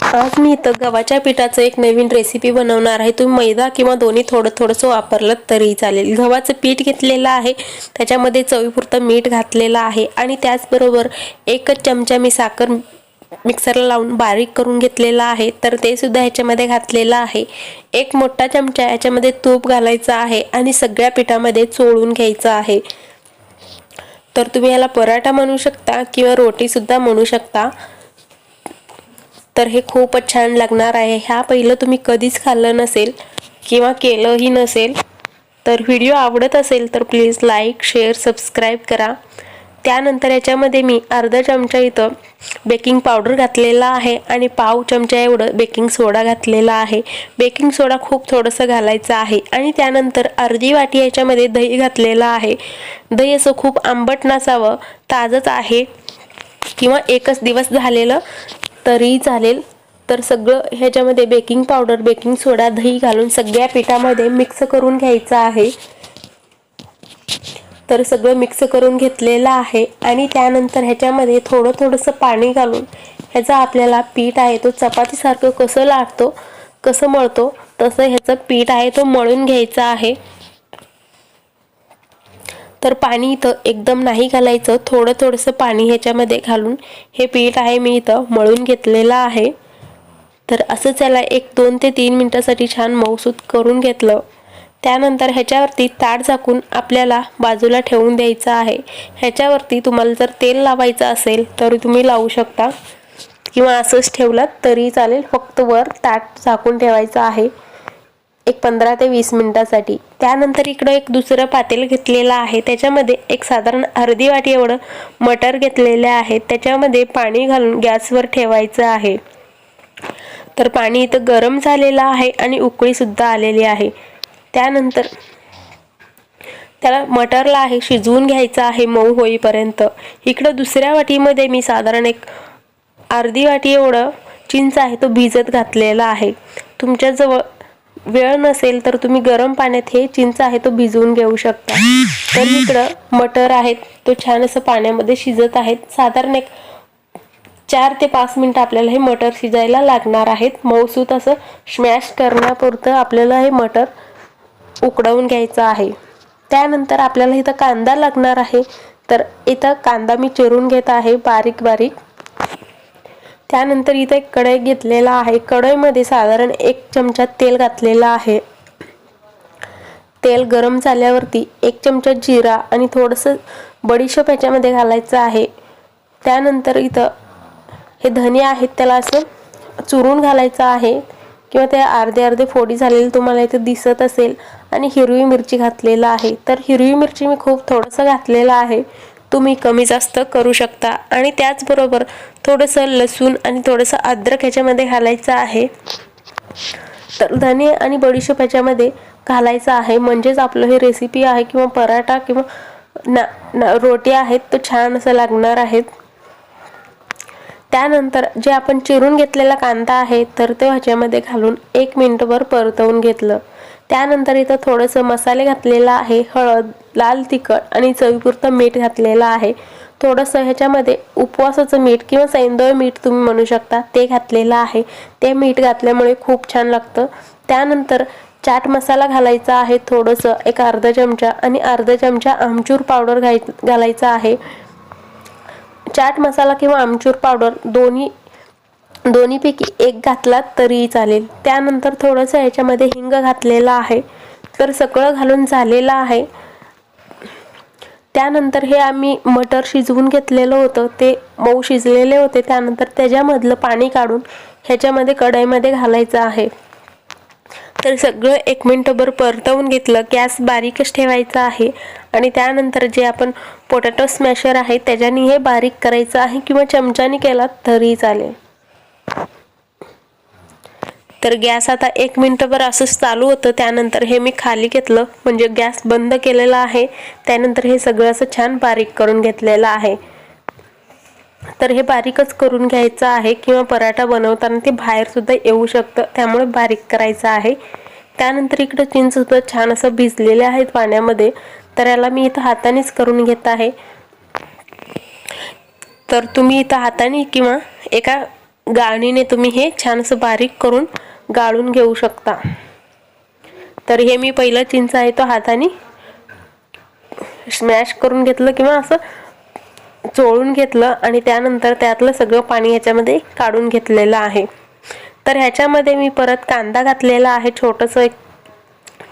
आज मी इथं गव्हाच्या पिठाचं एक नवीन रेसिपी बनवणार आहे। तुम्ही मैदा किंवा दोन्ही थोडं वापरलं तरी चालेल। गव्हाचं पीठ घेतलेलं आहे, त्याच्यामध्ये चवीपुरतं मीठ घातलेलं आहे आणि त्याचबरोबर 1 चमचा मी साखर मिक्सरला लावून बारीक करून घेतलेला आहे, तर ते सुद्धा ह्याच्यामध्ये घातलेलं आहे। 1 मोठा चमचा याच्यामध्ये तूप घालायचं आहे आणि सगळ्या पिठामध्ये चोळून घ्यायचं आहे। तर तुम्ही याला पराठा म्हणू शकता किंवा रोटी सुद्धा म्हणू शकता। तर हे खूपच छान लागणार आहे। ह्या पहिलं तुम्ही कधीच खाल्लं नसेल किंवा केलंही नसेल, तर व्हिडिओ आवडत असेल तर प्लीज लाईक शेअर सबस्क्राईब करा। त्यानंतर याच्यामध्ये मी अर्धा चमचा इथं बेकिंग पावडर घातलेला आहे आणि पाव चमचा एवढं बेकिंग सोडा घातलेला आहे। बेकिंग सोडा खूप थोडंसं घालायचं आहे आणि त्यानंतर अर्धी वाटी याच्यामध्ये दही घातलेलं आहे। दही असं खूप आंबट नसावं, ताजंच आहे किंवा एकच दिवस झालेलं तरी चालेल। तर सगळं ह्याच्यामध्ये बेकिंग पावडर बेकिंग सोडा दही घालून सगळ्या पिठामध्ये मिक्स करून घ्यायचं आहे। तर सगळं मिक्स करून घेतलेलं आहे आणि त्यानंतर ह्याच्यामध्ये थोडंसं पाणी घालून ह्याचा आपल्याला पीठ आहे तो चपातीसारखं कसं लाटतो कसं मळतो तसं ह्याचं पीठ आहे तो मळून घ्यायचा आहे। तर पाणी इथं एकदम नाही घालायचं, थोडंसं पाणी ह्याच्यामध्ये घालून हे पीठ आहे मी इथं मळून घेतलेलं आहे। तर असंच याला 2 ते 3 मिनिटासाठी छान मऊसूत करून घेतलं। त्यानंतर ह्याच्यावरती ताट झाकून आपल्याला बाजूला ठेवून द्यायचं आहे। ह्याच्यावरती तुम्हाला जर तेल लावायचं असेल तर तुम्ही लावू शकता किंवा असंच ठेवलं तरी चालेल, फक्त वर ताट झाकून ठेवायचं आहे 15 ते 20 मिनिटासाठी। त्यानंतर इकडं एक दुसरं पातेलं घेतलेलं आहे, त्याच्यामध्ये एक साधारण अर्धी वाटी एवढं मटर घेतलेले आहे। त्याच्यामध्ये पाणी घालून गॅसवर ठेवायचं आहे। तर पाणी इथं गरम झालेलं आहे आणि उकळी सुद्धा आलेली आहे। त्यानंतर त्याला मटरला आहे शिजवून घ्यायचं आहे मऊ होईपर्यंत। इकडं दुसऱ्या वाटीमध्ये मी साधारण एक अर्धी वाटी एवढं चिंच आहे तो भिजत घातलेला आहे। तुमच्याजवळ वेळ नसेल तर तुम्ही गरम पाण्यात हे चिंच आहे तो भिजवून घेऊ शकता। तर इकडं मटर आहेत तो छान असं पाण्यामध्ये शिजत आहेत। साधारण एक 4 ते 5 मिनिटं आपल्याला हे मटर शिजायला लागणार आहेत। मऊसूत असं स्मॅश करण्यापुरतं आपल्याला हे मटर उकडवून घ्यायचं आहे। त्यानंतर आपल्याला इथं कांदा लागणार आहे, तर इथं कांदा मी चिरून घेत आहे बारीक बारीक। त्यानंतर इथं एक कढई घेतलेला आहे, कढईमध्ये साधारण 1 चमचा तेल घातलेला आहे। तेल गरम झाल्यावरती 1 चमचा जिरा आणि थोडंसं बडीशेप याच्यामध्ये घालायचं आहे। त्यानंतर इथं हे धने आहेत त्याला असं चुरून घालायचं आहे किंवा ते अर्धे फोडी झालेले तुम्हाला इथे दिसत असेल। आणि हिरवी मिरची घातलेला आहे, तर हिरवी मिरची मी खूप थोडंसं घातलेलं आहे, तुम्ही कमी जास्त करू शकता। आणि त्याचबरोबर थोडंसं लसूण आणि थोडंसं अद्रक ह्याच्यामध्ये घालायचं आहे। तर धने आणि बडीशेप ह्याच्यामध्ये घालायचं आहे, म्हणजेच आपलं हे रेसिपी आहे किंवा पराठा किंवा रोटी आहेत तो छान असं लागणार आहेत। त्यानंतर जे आपण चिरून घेतलेला कांदा आहे तर तो ह्याच्यामध्ये घालून 1 मिनिटभर परतवून घेतलं। त्यानंतर इथं थोडंसं मसाले घातलेला आहे, हळद लाल तिखट आणि चवीपुरतं मीठ घातलेलं आहे। थोडंसं ह्याच्यामध्ये उपवासाचं मीठ किंवा सैंधव मीठ तुम्ही म्हणू शकता ते घातलेलं आहे, ते मीठ घातल्यामुळे खूप छान लागतं। त्यानंतर चाट मसाला घालायचा आहे थोडंसं एक अर्धा चमचा आणि अर्धा चमचा आमचूर पावडर घालायचा आहे। चाट मसाला किंवा आमचूर पावडर दोन्हीपैकी एक घातला तरी चालेल। त्यानंतर थोडंसं याच्यामध्ये हिंग घातलेला आहे। तर सगळं घालून झालेलं आहे। त्यानंतर हे आम्ही मटर शिजवून घेतलेलं होतं ते मऊ शिजलेले होते, त्यानंतर त्याच्यामधलं पाणी काढून ह्याच्यामध्ये कढईमध्ये घालायचं आहे। तर सगळं 1 मिनिटभर परतवून घेतलं, गॅस बारीकच ठेवायचा आहे। आणि त्यानंतर जे आपण पोटॅटो स्मॅशर आहे त्याच्याने हे बारीक करायचं आहे किंवा चमच्याने केला तरी चालेल। तर गॅस आता 1 मिनिटभर असंच चालू होतं, त्यानंतर हे मी खाली घेतलं म्हणजे गॅस बंद केलेला आहे। त्यानंतर हे सगळं असं छान बारीक करून घेतलेलं आहे। तर हे बारीकच करून घ्यायचं आहे किंवा पराठा बनवताना ते बाहेर सुद्धा येऊ शकतं, त्यामुळे बारीक करायचं आहे। त्यानंतर इकडे चिंच सुद्धा छान असं भिजलेले आहेत पाण्यामध्ये, तर याला मी इथं हातानेच करून घेत आहे। तर तुम्ही इथं हाताने किंवा एका गाळणीने तुम्ही हे छान असं बारीक करून गाळून घेऊ शकता। तर हे मी पहिलं चिंच आहे तो हाताने स्मॅश करून घेतलं किंवा असं चोळून घेतलं आणि त्यानंतर त्यातलं सगळं पाणी ह्याच्यामध्ये काढून घेतलेलं आहे। तर ह्याच्यामध्ये मी परत कांदा घातलेला आहे, छोटंसं एक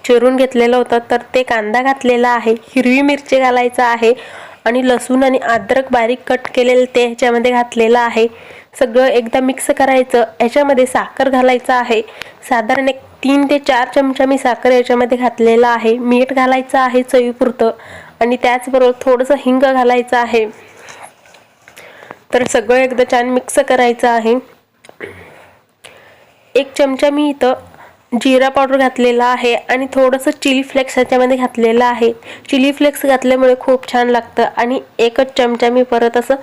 चिरून घेतलेलं होतं तर ते कांदा घातलेला आहे, हिरवी मिरची घालायचा आहे आणि लसूण आणि अद्रक बारीक कट केलेलं ते ह्याच्यामध्ये घातलेलं आहे। सगळं एकदा मिक्स करायचं। ह्याच्यामध्ये साखर घालायचं आहे, साधारण एक 3 ते 4 चमचा मी साखर याच्यामध्ये घातलेला आहे। मीठ घालायचं आहे चवीपुरतं आणि त्याचबरोबर थोडंसं हिंग घालायचं आहे। तर सगळं एकदा छान मिक्स करायचं आहे। 1 चमचा मी इथं जिरा पावडर घातलेला आहे आणि थोडंसं चिली फ्लेक्स ह्याच्यामध्ये घातलेलं आहे। चिली फ्लेक्स घातल्यामुळे खूप छान लागतं। आणि 1 चमचा मी परत असं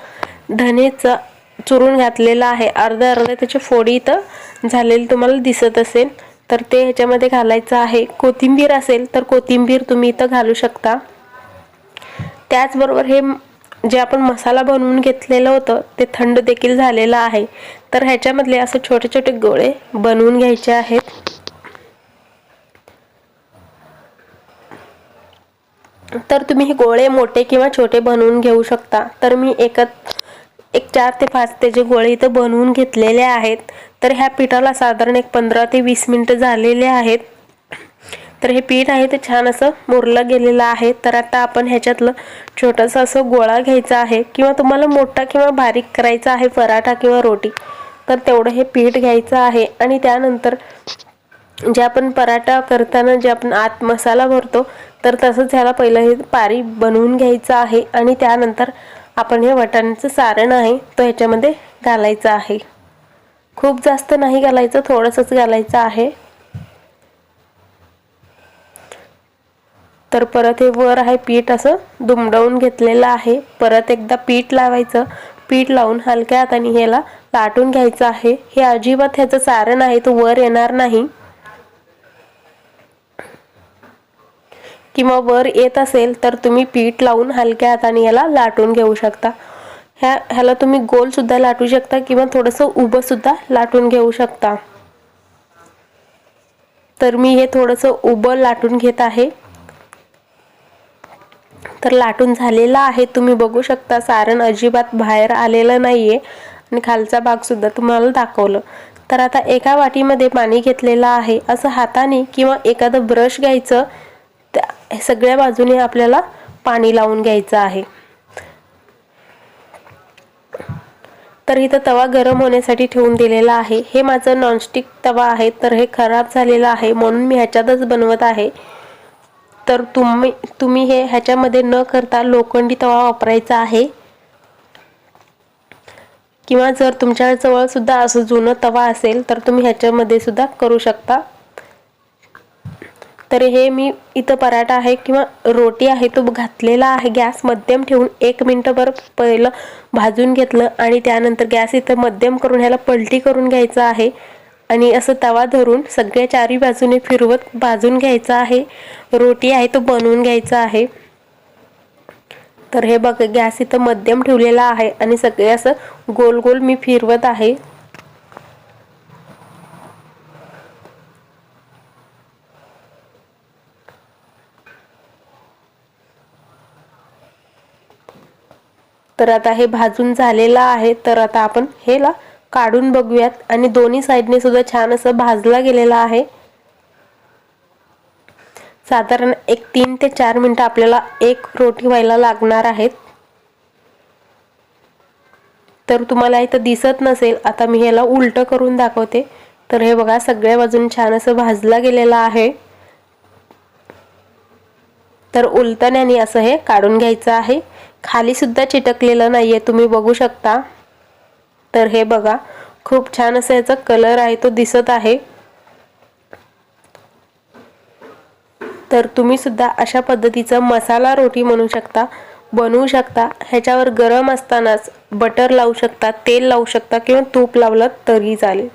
धनेचं चुरून घातलेलं आहे, अर्धा त्याची फोडी इथं झालेली तुम्हाला दिसत असेल तर ते ह्याच्यामध्ये घालायचं आहे। कोथिंबीर असेल तर कोथिंबीर तुम्ही इथं घालू शकता। त्याचबरोबर हे जे आपण मसाला बनवून घेतलेलं होतं ते थंड देखील झालेलं आहे। तर ह्याच्यामधले असं छोटे छोटे गोळे बनवून घ्यायचे आहेत। तर तुम्ही हे गोळे मोठे किंवा छोटे बनवून घेऊ शकता। तर मी एक 4 ते 5 त्याचे गोळे इथं बनवून घेतलेले आहेत। तर ह्या पिठाला साधारण एक 15 ते 20 मिनिटं झालेले आहेत। तर हे पीठ आहे ते छान असं मुरलं गेलेलं आहे। तर आता आपण ह्याच्यातलं छोटंसं असं गोळा घ्यायचा आहे किंवा तुम्हाला मोठा किंवा बारीक करायचा आहे पराठा किंवा रोटी तर तेवढं हे पीठ घ्यायचं आहे। आणि त्यानंतर जे आपण पराठा करताना जे आपण आत मसाला भरतो तर तसंच ह्याला पहिलं हे पारी बनवून घ्यायचं आहे आणि त्यानंतर आपण हे वाटाण्याचं सारण आहे तो ह्याच्यामध्ये घालायचं आहे। खूप जास्त नाही घालायचं, थोडंसंच घालायचं आहे। तर परत हे वर आहे पीठ असं दुमडवून घेतलेलं आहे। परत एकदा पीठ लावायचं, पीठ लावून हलक्या हाताने ह्याला लाटून घ्यायचं आहे। हे अजिबात ह्याचं सारण आहे तो वर येणार नाही किंवा वर येत असेल तर तुम्ही पीठ लावून हलक्या हाताने याला लाटून घेऊ शकता। ह्याला तुम्ही गोल सुद्धा लाटू शकता किंवा थोडंसं उभं सुद्धा लाटून घेऊ शकता। तर मी हे थोडंसं उभं लाटून घेत आहे। तर लाटून झालेला आहे, तुम्ही बघू शकता सारण अजिबात बाहेर आलेलं नाहीये आणि खालचा भाग सुद्धा तुम्हाला दाखवलं। तर आता एका वाटीमध्ये पाणी घेतलेलं आहे, असं हाताने किंवा एखादं ब्रश घ्यायचं, त्या सगळ्या बाजूने आपल्याला पाणी लावून घ्यायचं आहे। तर इथं तवा गरम होण्यासाठी ठेवून दिलेला आहे। हे माझं नॉनस्टिक तवा आहे तर हे खराब झालेलं आहे म्हणून मी ह्याच्यातच बनवत आहे। तर तुम्ही हे ह्याच्यामध्ये न करता लोखंडी तवा वापरायचा आहे किंवा जर तुमच्या जवळ सुद्धा असं जुनं तवा असेल तर तुम्ही ह्याच्यामध्ये सुद्धा करू शकता। तर हे मी इथं पराठा आहे किंवा रोटी आहे तो घातलेला आहे, गॅस मध्यम ठेवून 1 मिनिटभर पहिलं भाजून घेतलं आणि त्यानंतर गॅस इथं मध्यम करून ह्याला पलटी करून घ्यायचं आहे आणि असं तवा धरून सगळ्या चारी बाजूने फिरवत भाजून घ्यायचा आहे। रोटी आहे तो बनवून घ्यायचा आहे। तर हे बघा गॅस इथं मध्यम ठेवलेला आहे आणि सगळे असं गोल गोल मी फिरवत आहे। तर आता हे भाजून झालेलं आहे। तर आता आपण हेला काढून बघूयात आणि दोन्ही साइडने सुद्धा छान असं भाजला गेलेला आहे। साधारण एक 3 ते 4 मिनिटं आपल्याला एक रोटी व्हायला लागणार आहेत। तर तुम्हाला इथं दिसत नसेल, आता मी ह्याला उलटं करून दाखवते। तर हे बघा सगळ्या बाजून छान असं भाजला गेलेला आहे। तर उलटण्याने असं हे काढून घ्यायचं आहे, खाली सुद्धा चिटकलेलं नाहीये, तुम्ही बघू शकता। तर हे बघा खूप छान असं याचा कलर आहे तो दिसत आहे। तर तुम्ही सुद्धा अशा पद्धतीचं मसाला रोटी बनवू शकता। ह्याच्यावर गरम असतानाच बटर लावू शकता, तेल लावू शकता किंवा तूप लावलं तरी चालेल।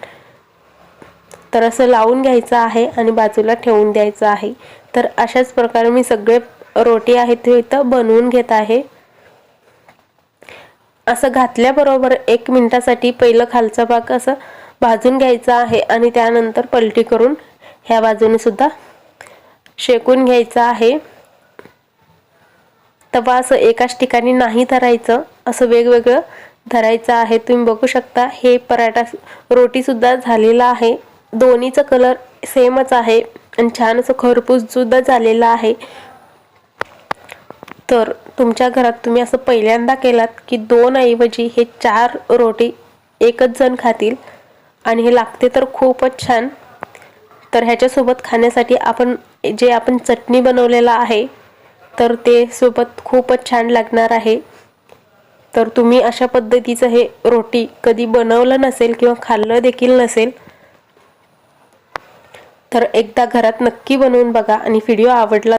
तर असं लावून घ्यायचं आहे आणि बाजूला ठेवून द्यायचं आहे। तर अशाच प्रकारे मी सगळे रोटी आहेत ते इथं बनवून घेत आहे। असं घातल्याबरोबर 1 मिनिटासाठी पहिलं खालचा भाग असं भाजून घ्यायचा आहे आणि त्यानंतर पलटी करून ह्या बाजूने सुद्धा शेकून घ्यायचा आहे। तवा असं एकाच ठिकाणी नाही धरायचं, असं वेगवेगळं धरायचं आहे। तुम्ही बघू शकता हे पराठा रोटी सुद्धा झालेला आहे, दोन्हीचा कलर सेमच आहे आणि छान असं खरपूस सुद्धा झालेला आहे। तर तुमच्या घरात तुम्ही असं पहिल्यांदा केलात की 2 ऐवजी हे 4 रोटी एकच जण खातील आणि हे लागते तर खूपच छान। तर ह्याच्यासोबत खाण्यासाठी आपण चटणी बनवलेला आहे तर ते सोबत खूपच छान लागणार आहे। तर तुम्ही अशा पद्धतीचं हे रोटी कधी बनवलं नसेल किंवा खाल्लं देखील नसेल तर एकदा घरात नक्की बनवून बघा आणि व्हिडिओ आवडला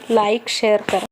लाईक शेअर करा।